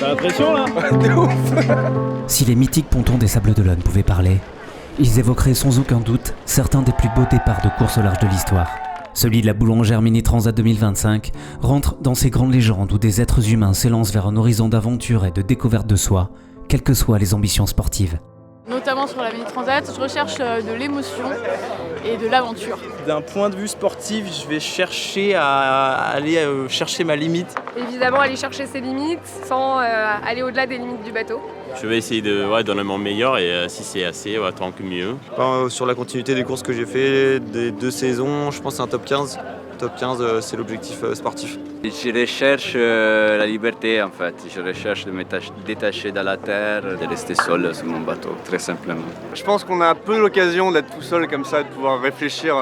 T'as la pression là? De ouf. Si les mythiques pontons des Sables d'Olonne pouvaient parler, ils évoqueraient sans aucun doute certains des plus beaux départs de course au large de l'histoire. Celui de la Boulangère Mini Transat 2025 rentre dans ces grandes légendes où des êtres humains s'élancent vers un horizon d'aventure et de découverte de soi, quelles que soient les ambitions sportives. Notamment sur la Mini Transat, je recherche de l'émotion et de l'aventure. D'un point de vue sportif, je vais chercher à aller chercher ma limite. Évidemment, aller chercher ses limites sans aller au-delà des limites du bateau. Je vais essayer de donner mon meilleur et si c'est assez, tant que mieux. Sur la continuité des courses que j'ai fait, des 2 saisons, je pense que c'est un top 15. Top 15, c'est l'objectif sportif. Je recherche la liberté en fait. Je recherche de me détacher de la terre, de rester seul sur mon bateau, très simplement. Je pense qu'on a peu l'occasion d'être tout seul comme ça, de pouvoir réfléchir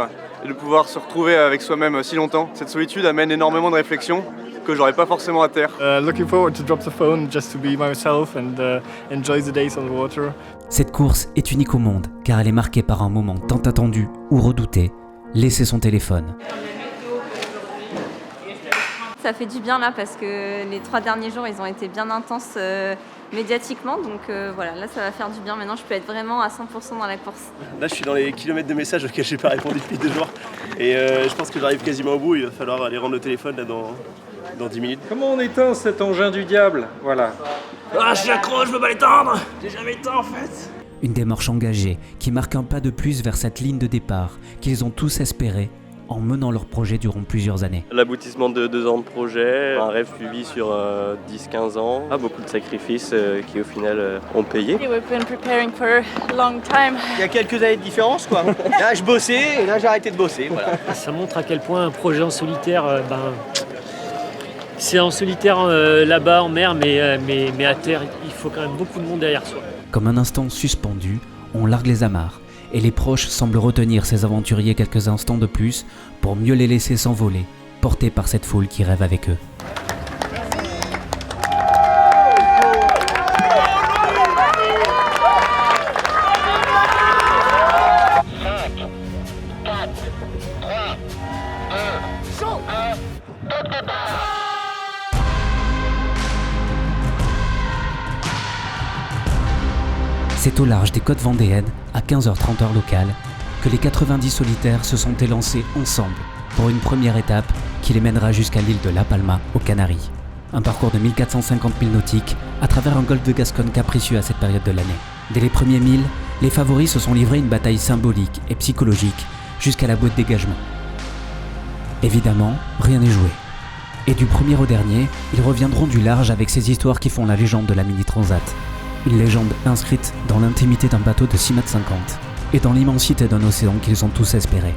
et de pouvoir se retrouver avec soi-même si longtemps. Cette solitude amène énormément de réflexions que j'aurais pas forcément à terre. Looking forward to drop the phone just to be myself and enjoy the days on the water. Cette course est unique au monde car elle est marquée par un moment tant attendu ou redouté, laisser son téléphone. Ça fait du bien là parce que les 3 derniers jours ils ont été bien intenses médiatiquement, donc voilà, là ça va faire du bien. Maintenant je peux être vraiment à 100% dans la course. Là je suis dans les kilomètres de messages auxquels j'ai pas répondu depuis 2 jours et je pense que j'arrive quasiment au bout. Il va falloir aller rendre le téléphone là dans 10 minutes. Comment on éteint cet engin du diable? Voilà. Ah, je suis accro, je peux pas l'éteindre. J'ai jamais éteint en fait. Une démarche engagée qui marque un pas de plus vers cette ligne de départ qu'ils ont tous espéré en menant leur projet durant plusieurs années. L'aboutissement de 2 ans de projet, un rêve suivi sur 10-15 ans, beaucoup de sacrifices qui au final ont payé. We've been preparing for a long time. Il y a quelques années de différence quoi. Là je bossais et là j'ai arrêté de bosser. Voilà. Ça montre à quel point un projet en solitaire, c'est en solitaire là-bas en mer, mais à terre, il faut quand même beaucoup de monde derrière soi. Comme un instant suspendu, on largue les amarres. Et les proches semblent retenir ces aventuriers quelques instants de plus pour mieux les laisser s'envoler, portés par cette foule qui rêve avec eux. C'est au large des côtes vendéennes, à 15h30 heure locale, que les 90 solitaires se sont élancés ensemble pour une première étape qui les mènera jusqu'à l'île de La Palma, aux Canaries. Un parcours de 1450 milles nautiques à travers un golfe de Gascogne capricieux à cette période de l'année. Dès les premiers milles, les favoris se sont livrés une bataille symbolique et psychologique jusqu'à la boîte dégagement. Évidemment, rien n'est joué. Et du premier au dernier, ils reviendront du large avec ces histoires qui font la légende de la Mini Transat. Une légende inscrite dans l'intimité d'un bateau de 6,50 m et dans l'immensité d'un océan qu'ils ont tous espéré.